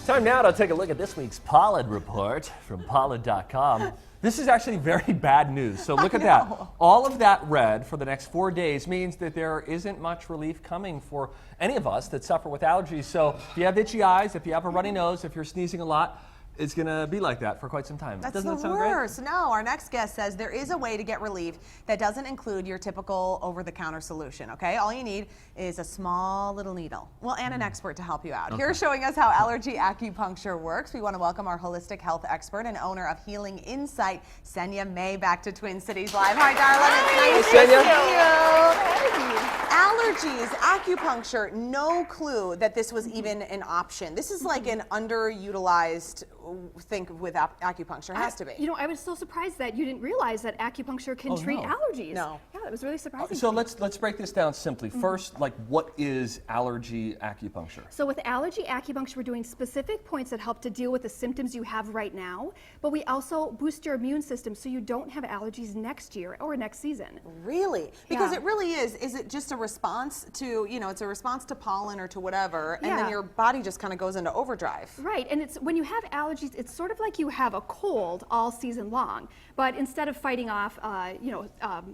Time now to take a look at this week's pollen report from pollen.com. This is actually very bad news. So look at that. All of that red for the next 4 days means that there isn't much relief coming for any of us that suffer with allergies. So if you have itchy eyes, if you have a runny nose, if you're sneezing a lot, it's going to be like that for quite some time. Doesn't that sound worst. great? No, our next guest says there is a way to get relief that doesn't include your typical over-the-counter solution, okay? All you need is a small little needle. Well, and an expert to help you out. Here showing us how allergy acupuncture works, we want to welcome our holistic health expert and owner of Healing Insight, Senia Mae, back to Twin Cities Live. Hi, darling. It's nice to see you. Allergies, acupuncture, no clue that this was even an option. This is like an underutilized thing with acupuncture. It has to be. You know, I was so surprised that you didn't realize that acupuncture can treat allergies. No. Yeah, that was really surprising. So let's break this down simply. First, like, what is allergy acupuncture? So with allergy acupuncture, we're doing specific points that help to deal with the symptoms you have right now, but we also boost your immune system so you don't have allergies next year or next season. Really? Because Yeah. it really is it just a response to, you know, it's a response to pollen or to whatever, and Yeah. then your body just kind of goes into overdrive. Right, and it's when you have allergies, it's sort of like you have a cold all season long, but instead of fighting off,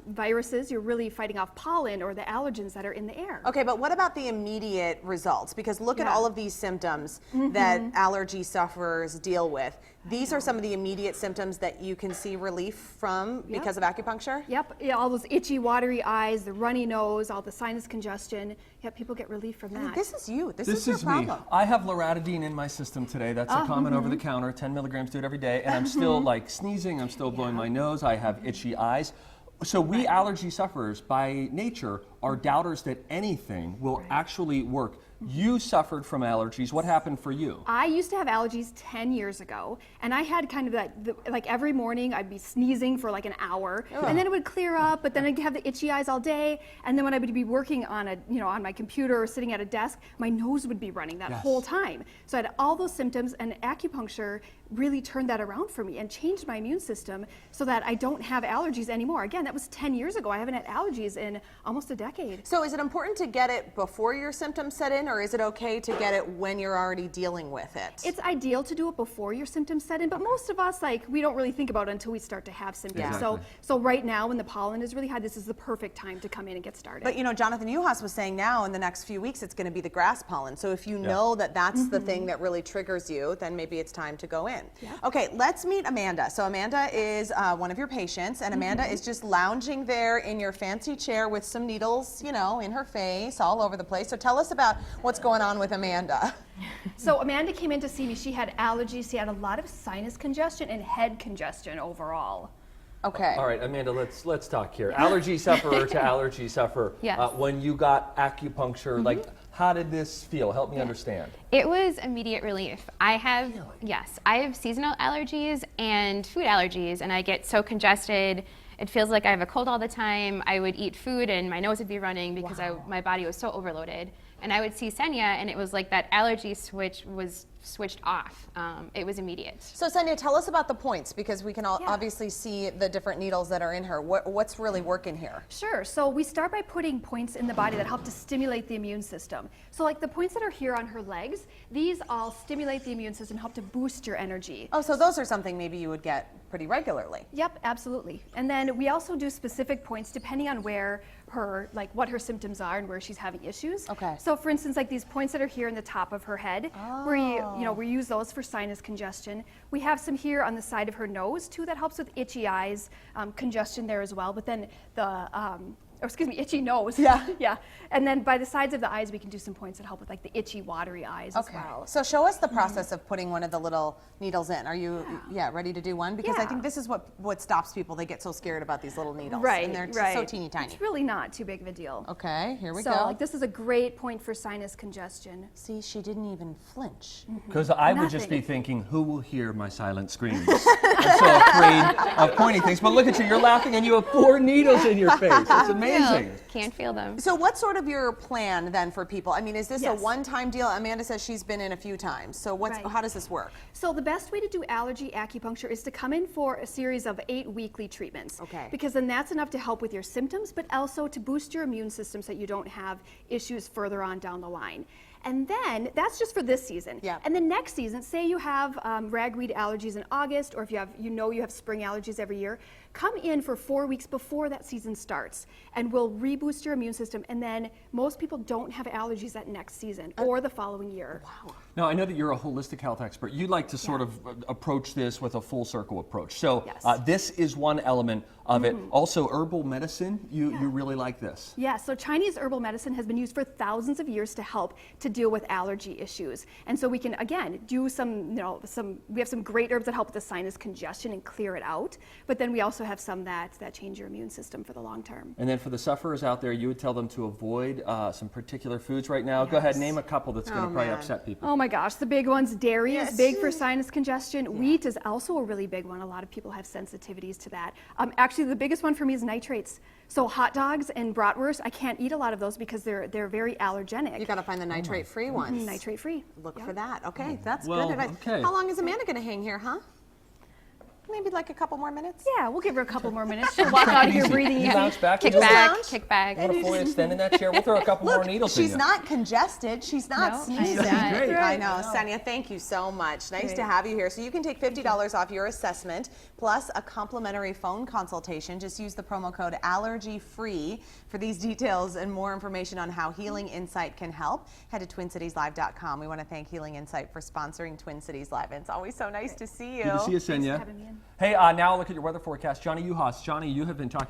viruses, you're really fighting off pollen or the allergens that are in the air. Okay, but what about the immediate results? Because look at Yeah. all of these symptoms that allergy sufferers deal with. These are some of the immediate symptoms that you can see relief from because of acupuncture? Yep, yeah, all those itchy, watery eyes, the runny nose, all the sinus congestion. Yep, people get relief from that. This is you. This This your is me. problem. I have loratadine in my system today. That's a common over-the-counter, 10 milligrams, do it every day. And I'm still like sneezing, I'm still blowing my nose, I have itchy eyes. So we allergy sufferers by nature are doubters that anything will actually work. You suffered from allergies. What happened for you? I used to have allergies 10 years ago, and I had kind of that, like every morning I'd be sneezing for like an hour, and then it would clear up, but then I'd have the itchy eyes all day, and then when I would be working on on my computer or sitting at a desk, my nose would be running that whole time. So I had all those symptoms, and acupuncture really turned that around for me and changed my immune system so that I don't have allergies anymore. Again, that was 10 years ago. I haven't had allergies in almost a decade. So is it important to get it before your symptoms set in, or is it okay to get it when you're already dealing with it? It's ideal to do it before your symptoms set in, but most of us, we don't really think about it until we start to have symptoms. Exactly. So right now, when the pollen is really high, this is the perfect time to come in and get started. But you know, Jonathan Uhas was saying now in the next few weeks it's going to be the grass pollen. So if you know that that's the thing that really triggers you, then maybe it's time to go in. Yeah. Okay, let's meet Amanda. So Amanda is one of your patients, and Amanda is just lounging there in your fancy chair with some needles, you know, in her face, all over the place. So tell us about what's going on with Amanda. So Amanda came in to see me. She had allergies. She had a lot of sinus congestion and head congestion overall. Okay. All right, Amanda, let's talk here. Allergy sufferer to allergy sufferer. Yes. When you got acupuncture, like, how did this feel? Help me understand. It was immediate relief. I have seasonal allergies and food allergies, and I get so congested. It feels like I have a cold all the time. I would eat food and my nose would be running because my body was so overloaded. And I would see Senia, and it was like that allergy switch was switched off. It was immediate. So Senia, tell us about the points, because we can all obviously see the different needles that are in her. What's really working here? Sure. So we start by putting points in the body that help to stimulate the immune system. So like the points that are here on her legs, these all stimulate the immune system, help to boost your energy. Oh, so those are something maybe you would get pretty regularly. Yep, absolutely. And then we also do specific points depending on where what her symptoms are and where she's having issues. Okay. So for instance, like these points that are here in the top of her head, we use those for sinus congestion. We have some here on the side of her nose too that helps with itchy eyes, congestion there as well. But then itchy nose. Yeah. And then by the sides of the eyes, we can do some points that help with like the itchy, watery eyes as well. So show us the process of putting one of the little needles in. Are you ready to do one? Because I think this is what stops people. They get so scared about these little needles. Right. And they're so teeny tiny. It's really not too big of a deal. Okay, here we So go. like this is a great point for sinus congestion. See, she didn't even flinch. Because I would just be thinking, who will hear my silent screams? I'm so afraid of pointing things. But look at you, you're laughing and you have 4 needles in your face. It's amazing. Can't feel them. So what's sort of your plan then for people? I mean, is this a one-time deal? Amanda says she's been in a few times. So how does this work? So the best way to do allergy acupuncture is to come in for a series of 8 weekly treatments. Okay. Because then that's enough to help with your symptoms, but also to boost your immune system so that you don't have issues further on down the line. And then that's just for this season. Yeah. And then next season, say you have ragweed allergies in August, or if you have spring allergies every year, come in for 4 weeks before that season starts, and we'll reboost your immune system. And then most people don't have allergies that next season or the following year. Wow. Now, I know that you're a holistic health expert. You like to sort of approach this with a full circle approach. So Yes. this is one element of it. Also, herbal medicine, you really like this. Yeah, so Chinese herbal medicine has been used for thousands of years to help to deal with allergy issues. And so we can, again, do we have some great herbs that help with the sinus congestion and clear it out, but then we also have some that change your immune system for the long term. And then for the sufferers out there, you would tell them to avoid some particular foods right now. Go ahead, name a couple that's going to probably upset people. Oh my gosh, the big ones. Dairy Yes. is big for sinus congestion. Wheat is also a really big one. A lot of people have sensitivities to that. Actually, the biggest one for me is nitrates. So hot dogs and bratwurst, I can't eat a lot of those because they're very allergenic. You got to find the nitrate-free ones. Nitrate free. Look for that. Okay, that's Well, good advice. okay. How long is Amanda going to hang here, huh? Maybe like a couple more minutes? Yeah, we'll give her a couple more minutes. She'll walk out of here breathing You easy. bounce back. Kick You just back, lounge. kick back. want to fully extend in that chair. We'll throw a couple more needles in you. She's not congested. She's not No, sneezing. she's not. Great. I know. Senia, thank you so much. Nice to have you here. So you can take $50 off your assessment plus a complimentary phone consultation. Just use the promo code ALLERGYFREE for these details and more information on how Healing Insight can help. Head to TwinCitiesLive.com. We want to thank Healing Insight for sponsoring Twin Cities Live. And it's always so nice to see you. Good to see you, Thanks for Senia. having me in. Hey, now look at your weather forecast. Johnny Uhas. Johnny, you have been talking